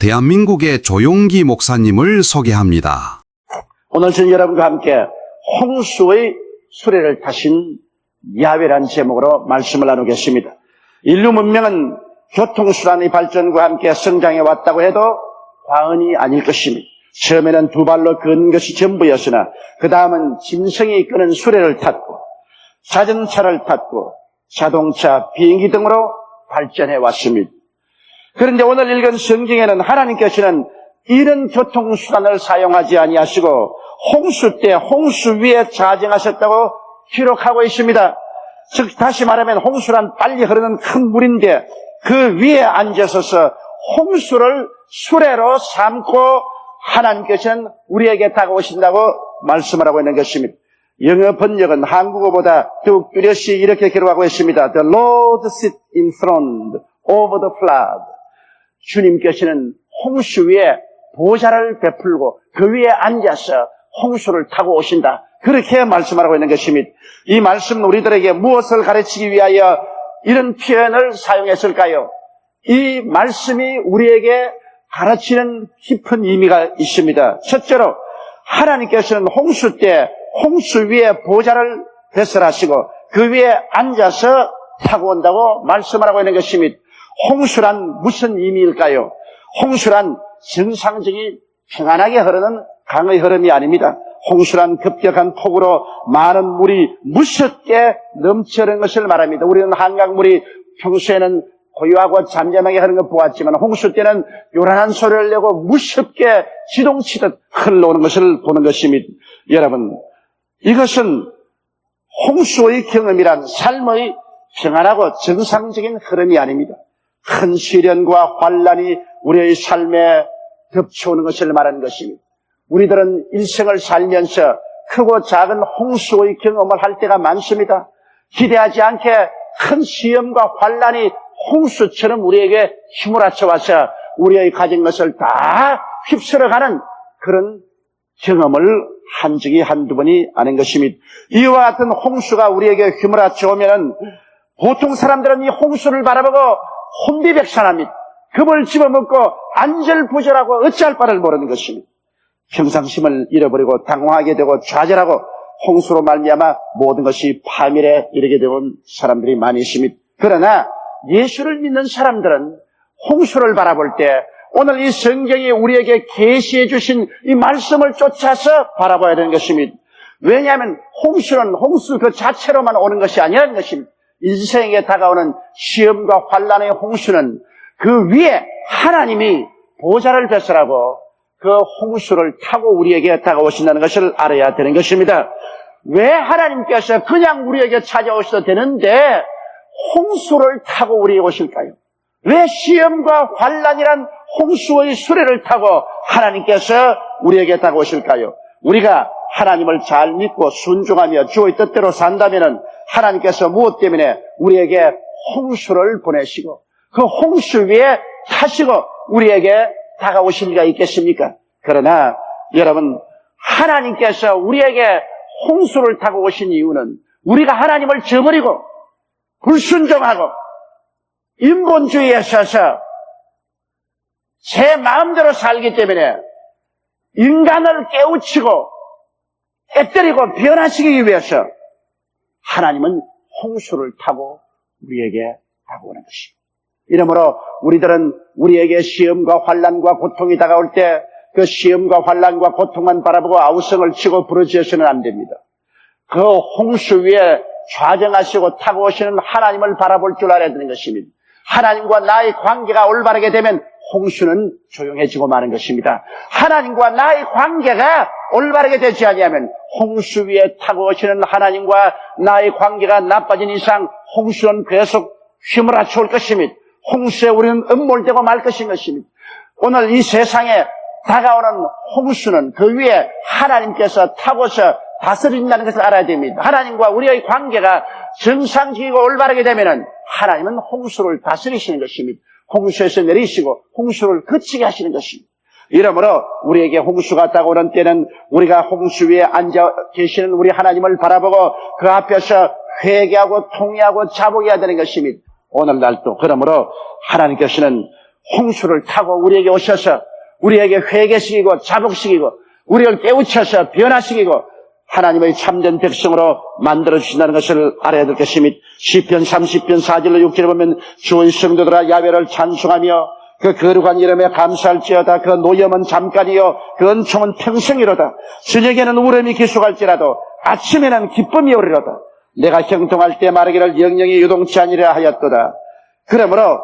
대한민국의 조용기 목사님을 소개합니다. 오늘 저는 여러분과 함께 홍수의 수레를 타신 야훼라는 제목으로 말씀을 나누겠습니다. 인류 문명은 교통수단의 발전과 함께 성장해 왔다고 해도 과언이 아닐 것입니다. 처음에는 두 발로 걷는 것이 전부였으나 그 다음은 짐승이 끄는 수레를 탔고 자전차를 탔고 자동차, 비행기 등으로 발전해 왔습니다. 그런데 오늘 읽은 성경에는 하나님께서는 이런 교통수단을 사용하지 아니하시고 홍수 때 홍수 위에 자정하셨다고 기록하고 있습니다. 즉 다시 말하면 홍수란 빨리 흐르는 큰 물인데 그 위에 앉으셔서 홍수를 수레로 삼고 하나님께서는 우리에게 다가오신다고 말씀을 하고 있는 것입니다. 영어 번역은 한국어보다 더욱 뚜렷이 이렇게 기록하고 있습니다. The Lord sit in front of the flood. 주님께서는 홍수 위에 보좌를 베풀고 그 위에 앉아서 홍수를 타고 오신다. 그렇게 말씀하고 있는 것입니다. 이 말씀은 우리들에게 무엇을 가르치기 위하여 이런 표현을 사용했을까요? 이 말씀이 우리에게 가르치는 깊은 의미가 있습니다. 첫째로 하나님께서는 홍수 때 홍수 위에 보좌를 배설하시고 그 위에 앉아서 타고 온다고 말씀하고 있는 것입니다. 홍수란 무슨 의미일까요? 홍수란 정상적인 평안하게 흐르는 강의 흐름이 아닙니다. 홍수란 급격한 폭우로 많은 물이 무섭게 넘쳐흐르는 것을 말합니다. 우리는 한강물이 평소에는 고요하고 잠잠하게 흐르는 걸 보았지만 홍수 때는 요란한 소리를 내고 무섭게 지동치듯 흘러오는 것을 보는 것입니다. 여러분, 이것은 홍수의 경험이란 삶의 평안하고 정상적인 흐름이 아닙니다. 큰 시련과 환란이 우리의 삶에 덮쳐오는 것을 말하는 것입니다. 우리들은 일생을 살면서 크고 작은 홍수의 경험을 할 때가 많습니다. 기대하지 않게 큰 시험과 환란이 홍수처럼 우리에게 휘몰아쳐 와서 우리의 가진 것을 다 휩쓸어가는 그런 경험을 한 적이 한두 번이 아닌 것입니다. 이와 같은 홍수가 우리에게 휘몰아쳐 오면은 보통 사람들은 이 홍수를 바라보고 혼비백산합니다. 겁을 집어먹고 안절부절하고 어찌할 바를 모르는 것입니다. 평상심을 잃어버리고 당황하게 되고 좌절하고 홍수로 말미암아 모든 것이 파멸에 이르게 되는 사람들이 많이 있습니다. 그러나 예수를 믿는 사람들은 홍수를 바라볼 때 오늘 이 성경이 우리에게 계시해 주신 이 말씀을 쫓아서 바라봐야 되는 것입니다. 왜냐하면 홍수는 홍수 그 자체로만 오는 것이 아니라는 것입니다. 인생에 다가오는 시험과 환란의 홍수는 그 위에 하나님이 보좌를 배설하고 그 홍수를 타고 우리에게 다가오신다는 것을 알아야 되는 것입니다. 왜 하나님께서 그냥 우리에게 찾아오셔도 되는데 홍수를 타고 우리에게 오실까요? 왜 시험과 환란이란 홍수의 수레를 타고 하나님께서 우리에게 다가오실까요? 우리가 하나님을 잘 믿고 순종하며 주의 뜻대로 산다면 하나님께서 무엇 때문에 우리에게 홍수를 보내시고 그 홍수 위에 타시고 우리에게 다가오실 리가 있겠습니까? 그러나 여러분, 하나님께서 우리에게 홍수를 타고 오신 이유는 우리가 하나님을 저버리고 불순종하고 인본주의에 서서 제 마음대로 살기 때문에 인간을 깨우치고 깨뜨리고 변화시키기 위해서 하나님은 홍수를 타고 우리에게 다가오는 것입니다. 이러므로 우리들은 우리에게 시험과 환란과 고통이 다가올 때 그 시험과 환란과 고통만 바라보고 아우성을 치고 부르짖어서는 안 됩니다. 그 홍수 위에 좌정하시고 타고 오시는 하나님을 바라볼 줄 알아야 되는 것입니다. 하나님과 나의 관계가 올바르게 되면 홍수는 조용해지고 마는 것입니다. 하나님과 나의 관계가 올바르게 되지 아니하면 홍수 위에 타고 오시는 하나님과 나의 관계가 나빠진 이상 홍수는 계속 휘몰아쳐 올 것입니다. 홍수에 우리는 음몰되고 말 것입니다. 오늘 이 세상에 다가오는 홍수는 그 위에 하나님께서 타고서 다스린다는 것을 알아야 됩니다. 하나님과 우리의 관계가 정상적이고 올바르게 되면 하나님은 홍수를 다스리시는 것입니다. 홍수에서 내리시고 홍수를 그치게 하시는 것입니다. 이러므로 우리에게 홍수가 다가오는 때는 우리가 홍수 위에 앉아 계시는 우리 하나님을 바라보고 그 앞에서 회개하고 통회하고 자복해야 되는 것입니다. 오늘날도 그러므로 하나님께서는 홍수를 타고 우리에게 오셔서 우리에게 회개시키고 자복시키고 우리를 깨우쳐서 변화시키고 하나님의 참된 백성으로 만들어주신다는 것을 알아야 될 것입니다. 시편 30편 4절로 6절에 보면 주의 성도들아 야훼를 찬송하며 그 거룩한 이름에 감사할지어다. 그 노염은 잠깐이요 그 은총은 평생이로다. 저녁에는 울음이 기속할지라도 아침에는 기쁨이 오리로다. 내가 형통할 때 말하기를 영영이 유동치 아니라 하였도다. 그러므로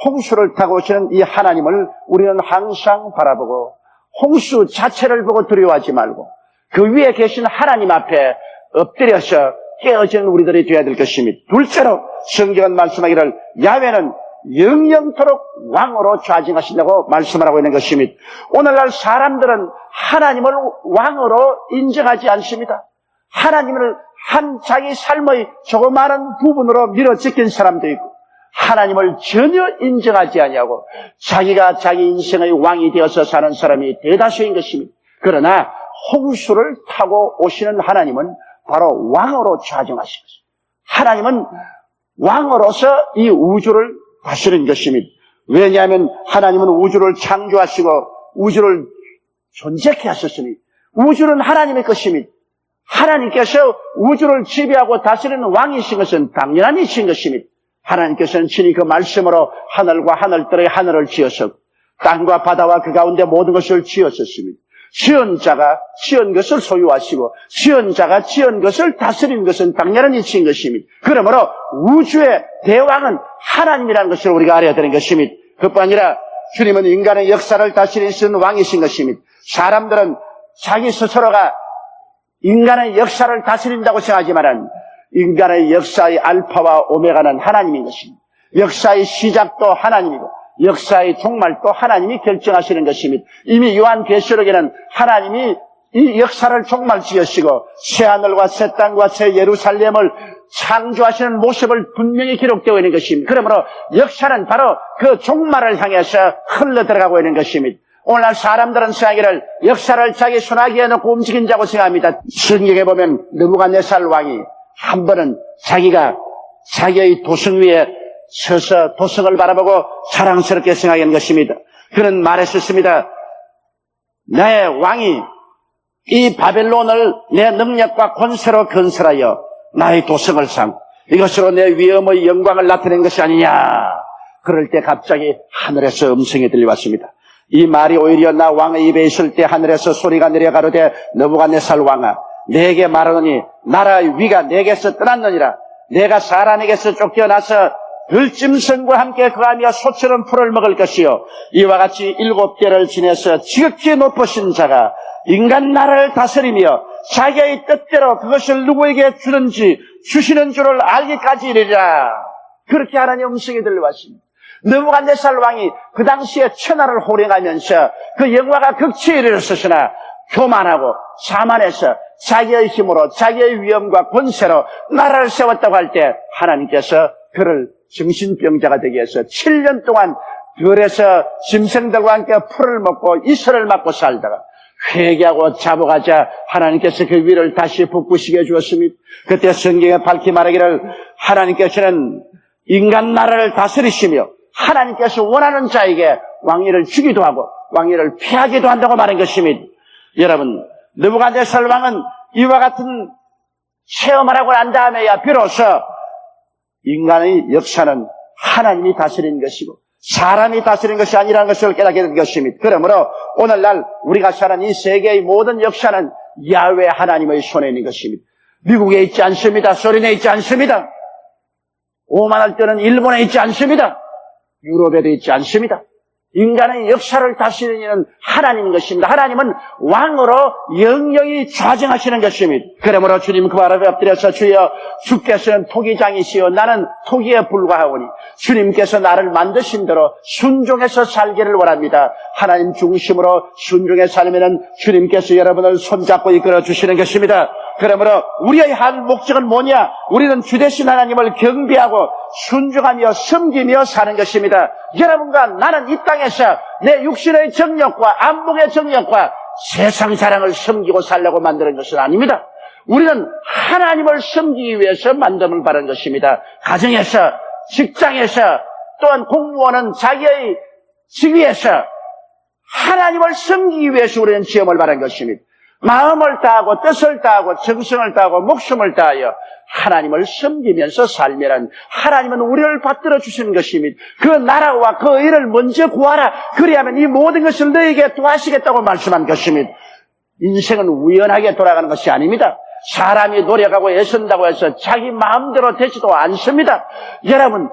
홍수를 타고 오시는 이 하나님을 우리는 항상 바라보고 홍수 자체를 보고 두려워하지 말고 그 위에 계신 하나님 앞에 엎드려서 깨어지는 우리들이 되어야 될 것입니다. 둘째로 성경은 말씀하기를 야훼는 영영토록 왕으로 좌정하신다고 말씀하고 있는 것입니다. 오늘날 사람들은 하나님을 왕으로 인정하지 않습니다. 하나님을 한 자기 삶의 조그마한 부분으로 밀어찍힌 사람도 있고 하나님을 전혀 인정하지 아니하고 자기가 자기 인생의 왕이 되어서 사는 사람이 대다수인 것입니다. 그러나 홍수를 타고 오시는 하나님은 바로 왕으로 좌정하신 것입니다. 하나님은 왕으로서 이 우주를 다스린 것입니다. 왜냐하면 하나님은 우주를 창조하시고 우주를 존재케 하셨으니 우주는 하나님의 것입니다. 하나님께서 우주를 지배하고 다스리는 왕이신 것은 당연한 이신 것입니다. 하나님께서는 친히 그 말씀으로 하늘과 하늘들의 하늘을 지어서 땅과 바다와 그 가운데 모든 것을 지었었습니다. 지은 자가 지은 것을 소유하시고 지은 자가 지은 것을 다스리는 것은 당연한 이치인 것입니다. 그러므로 우주의 대왕은 하나님이라는 것을 우리가 알아야 되는 것입니다. 그뿐 아니라 주님은 인간의 역사를 다스리시는 왕이신 것입니다. 사람들은 자기 스스로가 인간의 역사를 다스린다고 생각하지만 인간의 역사의 알파와 오메가는 하나님인 것입니다. 역사의 시작도 하나님이고 역사의 종말도 하나님이 결정하시는 것입니다. 이미 요한계시록에는 하나님이 이 역사를 종말 지으시고 새하늘과 새 땅과 새 예루살렘을 창조하시는 모습을 분명히 기록되어 있는 것입니다. 그러므로 역사는 바로 그 종말을 향해서 흘러들어가고 있는 것입니다. 오늘날 사람들은 생각하기를 역사를 자기 손아귀에 넣고 움직인다고 생각합니다. 성경에 보면 느부갓네살 왕이 한 번은 자기가 자기의 도성 위에 서서 도성을 바라보고 자랑스럽게 생각하는 것입니다. 그는 말했었습니다. 나의 왕이 이 바벨론을 내 능력과 권세로 건설하여 나의 도성을 삼고 이것으로 내 위엄의 영광을 나타낸 것이 아니냐. 그럴 때 갑자기 하늘에서 음성이 들려왔습니다. 이 말이 오히려 나 왕의 입에 있을 때 하늘에서 소리가 내려가로되 느부갓네살 왕아 내게 말하노니 나라의 위가 내게서 떠났느니라. 내가 사람에게서 쫓겨나서 들짐승과 함께 거하며 소처럼 풀을 먹을 것이요 이와 같이 7개를 지내서 지극히 높으신 자가 인간 나라를 다스리며 자기의 뜻대로 그것을 누구에게 주는지 주시는 줄을 알기까지 이르리라. 그렇게 하나님의 음성이 들려왔습니다. 느부갓네살 왕이 그 당시에 천하를 호령하면서 그 영화가 극치에 이르렀으나 교만하고 자만해서 자기의 힘으로 자기의 위엄과 권세로 나라를 세웠다고 할 때 하나님께서 그를 정신병자가 되게 해서 7년 동안 들에서 짐승들과 함께 풀을 먹고 이슬을 맞고 살다가 회개하고 자복하자 하나님께서 그 위를 다시 북부시게 해주었습니다. 그때 성경에 밝히 말하기를 하나님께서는 인간 나라를 다스리시며 하나님께서 원하는 자에게 왕위를 주기도 하고 왕위를 피하기도 한다고 말한 것입니다. 여러분, 느부갓네살 왕은 이와 같은 체험을 하고 난 다음에야 비로소 인간의 역사는 하나님이 다스리는 것이고 사람이 다스리는 것이 아니라는 것을 깨닫게 된 것입니다. 그러므로 오늘날 우리가 사는 이 세계의 모든 역사는 야훼 하나님의 손에 있는 것입니다. 미국에 있지 않습니다. 소련에 있지 않습니다. 오만할 때는 일본에 있지 않습니다. 유럽에도 있지 않습니다. 인간의 역사를 다스리는 이는 하나님인 것입니다. 하나님은 왕으로 영영이 좌정하시는 것입니다. 그러므로 주님 그 발 앞에 엎드려서 주여 주께서는 토기장이시여 나는 토기에 불과하오니 주님께서 나를 만드신 대로 순종해서 살기를 원합니다. 하나님 중심으로 순종해 살면은 주님께서 여러분을 손잡고 이끌어 주시는 것입니다. 그러므로 우리의 한 목적은 뭐냐? 우리는 주 되신 하나님을 경배하고 순종하며 섬기며 사는 것입니다. 여러분과 나는 이 땅에서 내 육신의 정욕과 안목의 정욕과 세상 사랑을 섬기고 살려고 만드는 것은 아닙니다. 우리는 하나님을 섬기기 위해서 만듦을 바라는 것입니다. 가정에서, 직장에서, 또한 공무원은 자기의 위해서 하나님을 섬기기 위해서 우리는 지음을 받은 것입니다. 마음을 다하고 뜻을 다하고 정성을 다하고 목숨을 다하여 하나님을 섬기면서 살면 하나님은 우리를 받들어 주시는 것입니다. 그 나라와 그 의를 먼저 구하라. 그리하면 이 모든 것을 너에게 도와주시겠다고 말씀한 것입니다. 인생은 우연하게 돌아가는 것이 아닙니다. 사람이 노력하고 애쓴다고 해서 자기 마음대로 되지도 않습니다. 여러분,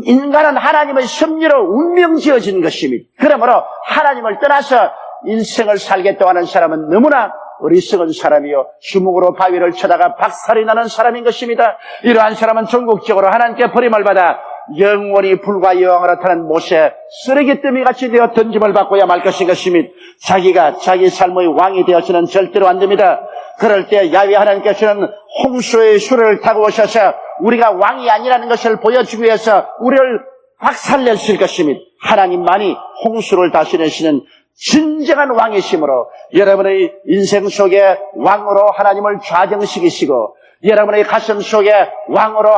인간은 하나님의 섭리로 운명 지어진 것입니다. 그러므로 하나님을 떠나서 인생을 살겠다고 하는 사람은 너무나 어리석은 사람이요 주먹으로 바위를 쳐다가 박살이 나는 사람인 것입니다. 이러한 사람은 전국적으로 하나님께 버림을 받아 영원히 불과 여왕으로 타는 못에 쓰레기더미 같이 되어 던짐을 받고야 말 것인 것입니다. 자기가 자기 삶의 왕이 되어서는 절대로 안 됩니다. 그럴 때 야훼 하나님께서는 홍수의 수레를 타고 오셔서 우리가 왕이 아니라는 것을 보여주기 위해서 우리를 박살내실 것입니다. 하나님만이 홍수를 다스리시는 진정한 왕이시므로 여러분의 인생 속에 왕으로 하나님을 좌정시키시고 여러분의 가슴 속에 왕으로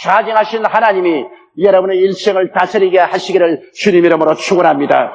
좌정하신 하나님이 여러분의 일생을 다스리게 하시기를 주님 이름으로 축원합니다.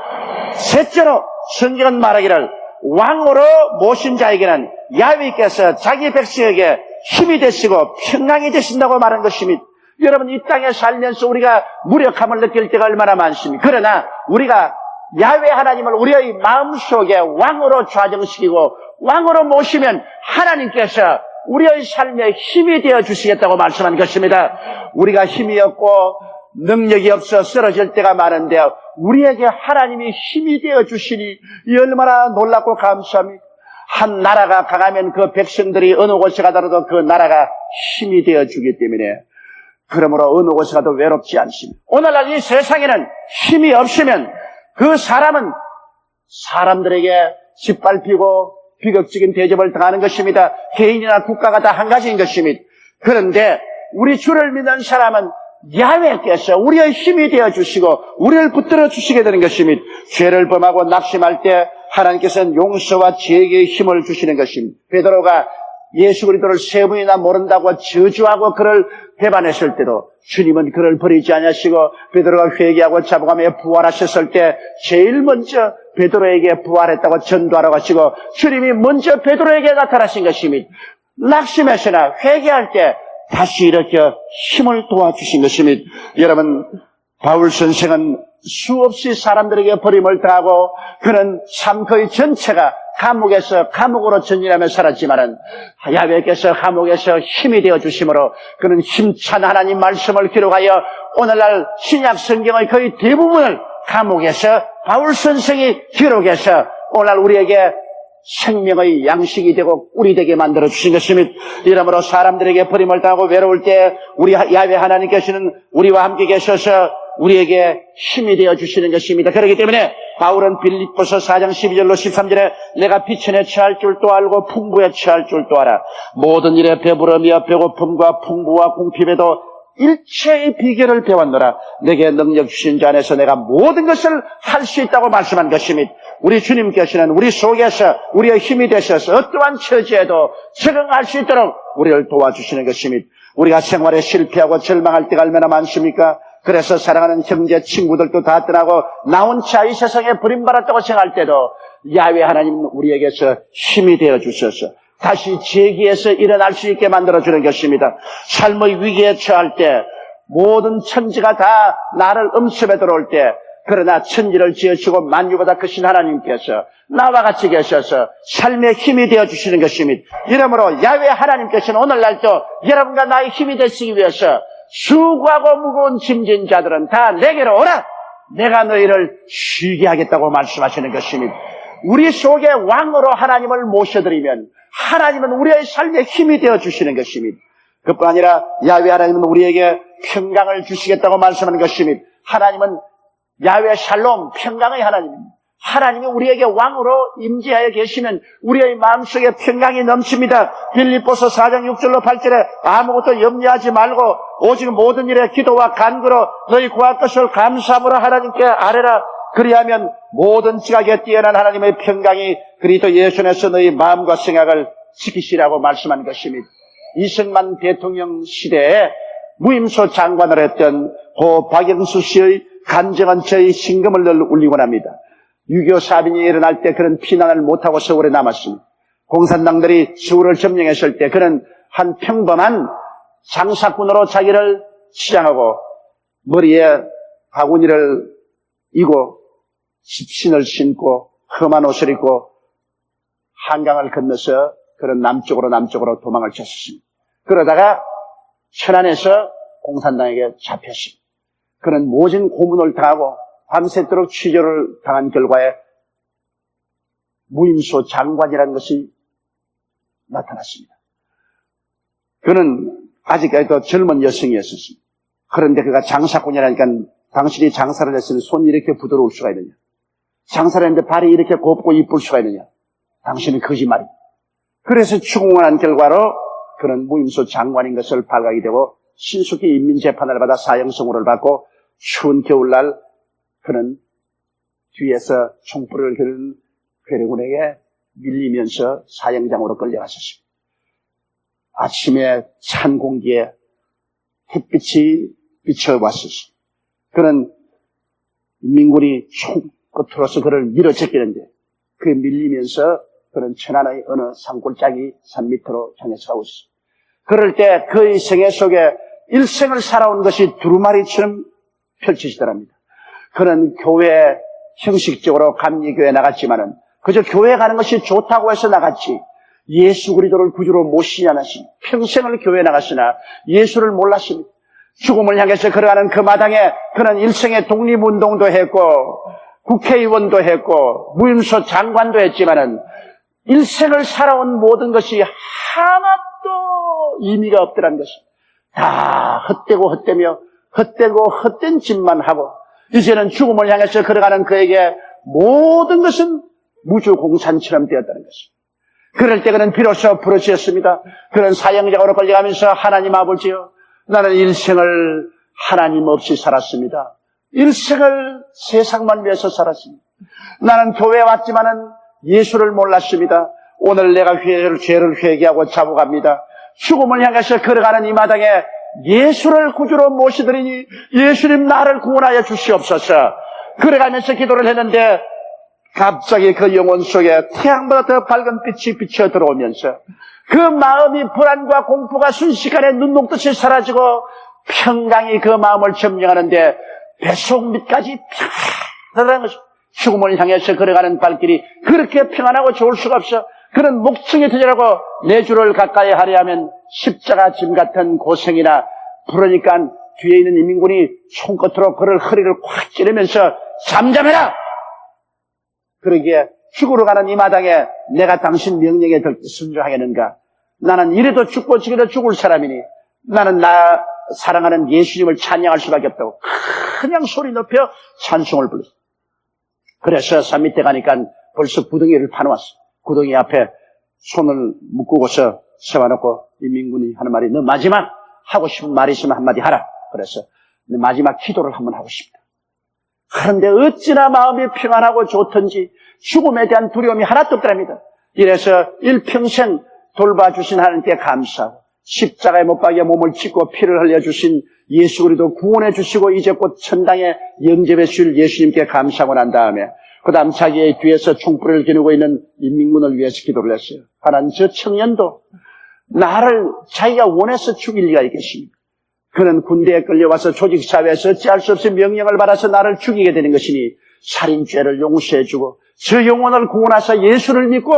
셋째로 성경은 말하기를 왕으로 모신 자에게는 야훼께서 자기 백성에게 힘이 되시고 평강이 되신다고 말한 것입니다. 여러분, 이 땅에 살면서 우리가 무력함을 느낄 때가 얼마나 많습니까? 그러나 우리가 야훼 하나님을 우리의 마음속에 왕으로 좌정시키고 왕으로 모시면 하나님께서 우리의 삶에 힘이 되어 주시겠다고 말씀한 것입니다. 우리가 힘이 없고 능력이 없어 쓰러질 때가 많은데 우리에게 하나님이 힘이 되어 주시니 이 얼마나 놀랍고 감사합니다. 한 나라가 강하면 그 백성들이 어느 곳에 가더라도 그 나라가 힘이 되어 주기 때문에 그러므로 어느 곳에 가도 외롭지 않습니다. 오늘날 이 세상에는 힘이 없으면 그 사람은 사람들에게 짓밟히고 비극적인 대접을 당하는 것입니다. 개인이나 국가가 다 한 가지인 것입니다. 그런데 우리 주를 믿는 사람은 야훼께서 우리의 힘이 되어주시고 우리를 붙들어 주시게 되는 것입니다. 죄를 범하고 낙심할 때 하나님께서는 용서와 지혜의 힘을 주시는 것입니다. 베드로가 예수 그리스도를 세 번이나 모른다고 저주하고 그를 배반했을 때도 주님은 그를 버리지 않으시고 베드로가 회개하고 자복하며 부활하셨을 때 제일 먼저 베드로에게 부활했다고 전도하러 가시고 주님이 먼저 베드로에게 나타나신 것입니다. 낙심해서나 회개할 때 다시 이렇게 힘을 도와주신 것입니다. 여러분, 바울 선생은 수없이 사람들에게 버림을 당하고 그는 삶 거의 전체가 감옥에서 감옥으로 전진하며 살았지만은 야훼께서 감옥에서 힘이 되어 주심으로 그는 힘찬 하나님 말씀을 기록하여 오늘날 신약 성경의 거의 대부분을 감옥에서 바울 선생이 기록해서 오늘날 우리에게 생명의 양식이 되고 우리 되게 만들어 주신 것입니다. 이러므로 사람들에게 버림을 당하고 외로울 때 우리 야훼 하나님께서는 우리와 함께 계셔서 우리에게 힘이 되어 주시는 것입니다. 그렇기 때문에 바울은 빌립보서 4장 12절로 13절에 내가 비천에 처할 줄도 알고 풍부에 처할 줄도 알아. 모든 일에 배부르며 배고픔과 풍부와 궁핍에도 일체의 비결을 배웠노라. 내게 능력 주신 자 안에서 내가 모든 것을 할 수 있다고 말씀한 것입니다. 우리 주님께서는 우리 속에서 우리의 힘이 되셔서 어떠한 처지에도 적응할 수 있도록 우리를 도와주시는 것입니다. 우리가 생활에 실패하고 절망할 때가 얼마나 많습니까? 그래서 사랑하는 형제 친구들도 다 떠나고 나 혼자 이 세상에 버림받았다고 생각할 때도 야훼 하나님은 우리에게서 힘이 되어 주셔서 다시 재기에서 일어날 수 있게 만들어주는 것입니다. 삶의 위기에 처할 때 모든 천지가 다 나를 음습에 들어올 때 그러나 천지를 지으시고 만유보다 크신 하나님께서 나와 같이 계셔서 삶의 힘이 되어주시는 것입니다. 이러므로 야훼 하나님께서는 오늘날도 여러분과 나의 힘이 되시기 위해서 수고하고 무거운 짐진 자들은 다 내게로 오라. 내가 너희를 쉬게 하겠다고 말씀하시는 것입니다. 우리 속에 왕으로 하나님을 모셔드리면 하나님은 우리의 삶에 힘이 되어주시는 것입니다. 그뿐 아니라 야훼 하나님은 우리에게 평강을 주시겠다고 말씀하는 것입니다. 하나님은 야훼 샬롬 평강의 하나님입니다. 하나님이 우리에게 왕으로 임재하여 계시면 우리의 마음속에 평강이 넘칩니다. 빌립보서 4장 6절로 8절에 아무것도 염려하지 말고 오직 모든 일에 기도와 간구로 너희 구할 것을 감사함으로 하나님께 아뢰라. 그리하면 모든 지각에 뛰어난 하나님의 평강이 그리스도 예수 안에서 너희 마음과 생각을 지키시라고 말씀한 것입니다. 이승만 대통령 시대에 무임소 장관을 했던 고 박영수 씨의 간증한 저의 신금을 늘 울리곤 합니다. 6.25 사변이 일어날 때 그는 피난을 못하고 서울에 남았습니다. 공산당들이 서울을 점령했을 때 그는 한 평범한 장사꾼으로 자기를 치장하고 머리에 바구니를 이고 십신을 신고 험한 옷을 입고 한강을 건너서 그런 남쪽으로 도망을 쳤습니다. 그러다가 천안에서 공산당에게 잡혔습니다. 그는 모진 고문을 당하고 밤새도록 취조를 당한 결과에 무임소 장관이라는 것이 나타났습니다. 그는 아직까지도 젊은 여성이었습니다. 그런데 그가 장사꾼이라니까 당신이 장사를 했으면 손이 이렇게 부드러울 수가 있느냐? 장사를 했는데 발이 이렇게 곱고 이쁠 수가 있느냐? 당신은 거짓말이다. 그래서 추궁을 한 결과로 그는 무임소 장관인 것을 발각이 되고 신속히 인민재판을 받아 사형선고를 받고 추운 겨울날 그는 뒤에서 총불을 겨눈 괴뢰군에게 밀리면서 사형장으로 끌려갔었습니다. 아침에 찬 공기에 햇빛이 비춰왔었습니다. 그는 민군이 총 끝으로서 그를 밀어제끼는데 그 밀리면서 그는 천안의 어느 산골짜기 산 밑으로 향해서 가고 있습니다. 그럴 때 그의 생애 속에 일생을 살아온 것이 두루마리처럼 펼쳐지더랍니다. 그는 교회 형식적으로 감리교회에 나갔지만은 그저 교회 가는 것이 좋다고 해서 나갔지 예수 그리스도를 구주로 모시냐는 평생을 교회에 나갔으나 예수를 몰랐습니다. 죽음을 향해서 걸어가는 그 마당에 그는 일생의 독립운동도 했고 국회의원도 했고 무임소 장관도 했지만은 일생을 살아온 모든 것이 하나도 의미가 없더라는 것입니다. 다 헛되고 헛되며 헛되고 헛된 짓만 하고 이제는 죽음을 향해서 걸어가는 그에게 모든 것은 무주공산처럼 되었다는 것입니다. 그럴 때 그는 비로소 부르짖었습니다. 그는 사형장으로 걸려가면서 하나님 아버지요, 나는 일생을 하나님 없이 살았습니다. 일생을 세상만 위해서 살았습니다. 나는 교회에 왔지만은 예수를 몰랐습니다. 오늘 내가 죄를 회개하고 자복합니다. 죽음을 향해서 걸어가는 이 마당에 예수를 구주로 모시더니 예수님 나를 구원하여 주시옵소서. 걸어가면서 기도를 했는데 갑자기 그 영혼 속에 태양보다 더 밝은 빛이 비쳐 들어오면서 그 마음이 불안과 공포가 순식간에 눈 녹듯이 사라지고 평강이 그 마음을 점령하는데 뱃속 밑까지 평안한 것입니다. 죽음을 향해서 걸어가는 발길이 그렇게 평안하고 좋을 수가 없어. 그는 목청이 터지라고 내 주를 가까이 하려 하면 십자가 짐 같은 고생이나 부르니까 뒤에 있는 인민군이 손끝으로 그를 허리를 콱 찌르면서 잠잠해라! 그러기에 죽으러 가는 이 마당에 내가 당신 명령에 순종하겠는가? 나는 이래도 죽고 저래도 죽을 사람이니 나는 나 사랑하는 예수님을 찬양할 수밖에 없다고 그냥 소리 높여 찬송을 불렀어. 그래서 산 밑에 가니까 벌써 구덩이를 파놓았어. 구덩이 앞에 손을 묶고서 세워놓고 인민군이 하는 말이 너 마지막 하고 싶은 말이 있으면 한마디 하라. 그래서 너 마지막 기도를 한번 하고 싶다. 그런데 어찌나 마음이 평안하고 좋던지 죽음에 대한 두려움이 하나도 없더랍니다. 이래서 일평생 돌봐주신 하나님께 감사하고 십자가에 못 박여 몸을 찢고 피를 흘려주신 예수 그리스도 구원해 주시고 이제 곧 천당에 영접해 주실 예수님께 감사하고 난 다음에 그 다음 자기의 뒤에서 총불을 겨누고 있는 인민군을 위해서 기도를 했어요. 하나님 저 청년도 나를 자기가 원해서 죽일 리가 있겠습니까? 그는 군대에 끌려와서 조직사회에서 어찌할 수 없이 명령을 받아서 나를 죽이게 되는 것이니 살인죄를 용서해주고 저 영혼을 구원하사 예수를 믿고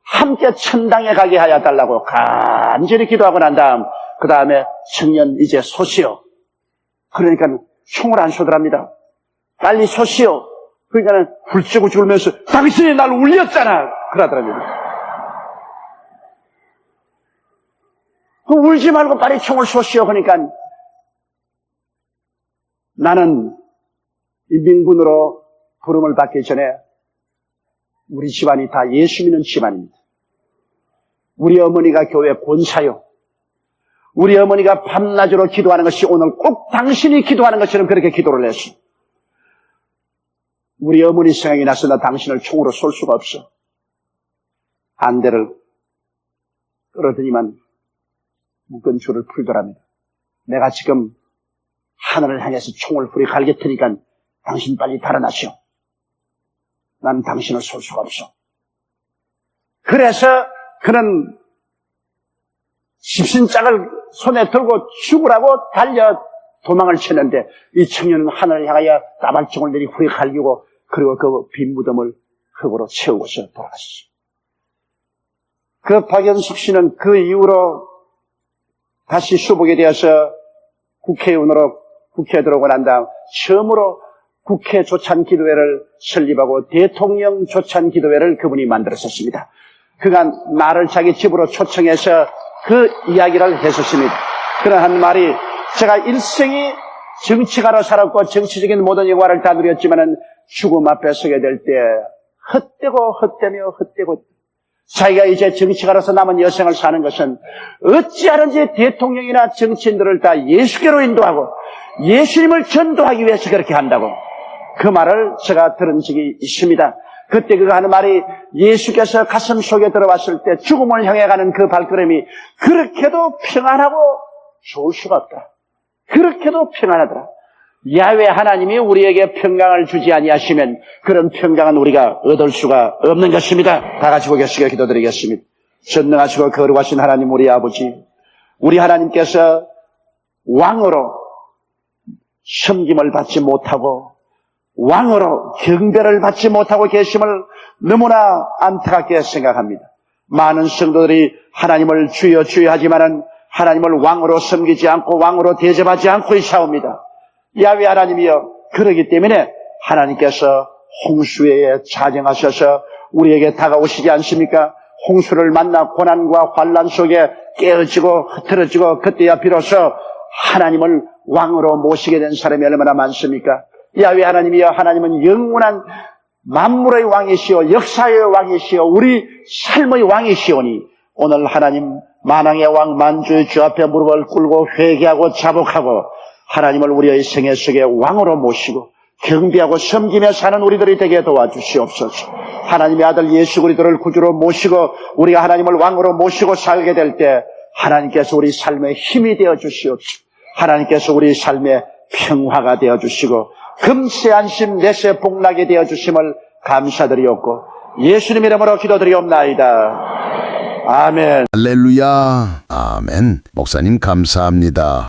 함께 천당에 가게 하여 달라고 간절히 기도하고 난 다음 그 다음에 청년 이제 쏘시오. 그러니까 총을 안 쏘더랍니다. 빨리 쏘시오. 그러니까 훌쩍 죽으면서 당신이 날 울렸잖아. 그러더랍니다. 울지 말고 빨리 총을 쏘시오. 그러니까 나는 인민군으로 부름을 받기 전에 우리 집안이 다 예수 믿는 집안입니다. 우리 어머니가 교회 권사요. 우리 어머니가 밤낮으로 기도하는 것이 오늘 꼭 당신이 기도하는 것처럼 그렇게 기도를 했어. 우리 어머니 생각이 나서 나 당신을 총으로 쏠 수가 없어. 안대를 끌어들이만 묶은 줄을 풀더랍니다. 내가 지금 하늘을 향해서 총을 후리 갈게 테니까 당신 빨리 달아나시오. 난 당신을 쏠 수가 없어. 그래서 그는 집신짝을 손에 들고 죽으라고 달려 도망을 치는데 이 청년은 하늘을 향하여 따발총을 내리 후리 갈기고 그리고 그 빈 무덤을 흙으로 채우고서 돌아가시죠. 그 박연숙 씨는 그 이후로 다시 수복이 되어서 국회의원으로 국회에 들어오고 난 다음 처음으로 국회 조찬 기도회를 설립하고 대통령 조찬 기도회를 그분이 만들었었습니다. 그간 나를 자기 집으로 초청해서 그 이야기를 했었습니다. 그러한 말이 제가 일생이 정치가로 살았고 정치적인 모든 영화를 다 누렸지만은 죽음 앞에 서게 될 때 헛되고 자기가 이제 정치가로서 남은 여생을 사는 것은 어찌하든지 대통령이나 정치인들을 다 예수께로 인도하고 예수님을 전도하기 위해서 그렇게 한다고 그 말을 제가 들은 적이 있습니다. 그때 그가 하는 말이 예수께서 가슴 속에 들어왔을 때 죽음을 향해 가는 그 발걸음이 그렇게도 평안하고 좋을 수가 없다. 그렇게도 평안하더라. 야훼 하나님이 우리에게 평강을 주지 아니하시면 그런 평강은 우리가 얻을 수가 없는 것입니다. 다 같이 고개숙여 기도드리겠습니다. 전능하시고 거룩하신 하나님 우리 아버지, 우리 하나님께서 왕으로 섬김을 받지 못하고 왕으로 경배를 받지 못하고 계심을 너무나 안타깝게 생각합니다. 많은 성도들이 하나님을 주여 주여 하지만은 하나님을 왕으로 섬기지 않고 왕으로 대접하지 않고 있사옵니다. 야훼 하나님이여, 그러기 때문에 하나님께서 홍수에 자정하셔서 우리에게 다가오시지 않습니까? 홍수를 만나 고난과 환난 속에 깨어지고 흐트러지고 그때야 비로소 하나님을 왕으로 모시게 된 사람이 얼마나 많습니까? 야훼 하나님이여, 하나님은 영원한 만물의 왕이시오, 역사의 왕이시오, 우리 삶의 왕이시오니 오늘 하나님 만왕의 왕 만주의 주 앞에 무릎을 꿇고 회개하고 자복하고 하나님을 우리의 생애 속에 왕으로 모시고 경배하고 섬기며 사는 우리들이 되게 도와주시옵소서. 하나님의 아들 예수 그리스도를 구주로 모시고 우리가 하나님을 왕으로 모시고 살게 될 때 하나님께서 우리 삶의 힘이 되어 주시옵소서. 하나님께서 우리 삶의 평화가 되어 주시고 금세 안심 내세 복락이 되어 주심을 감사드리옵고 예수님 이름으로 기도드리옵나이다. 아멘. 할렐루야. 아멘. 목사님 감사합니다.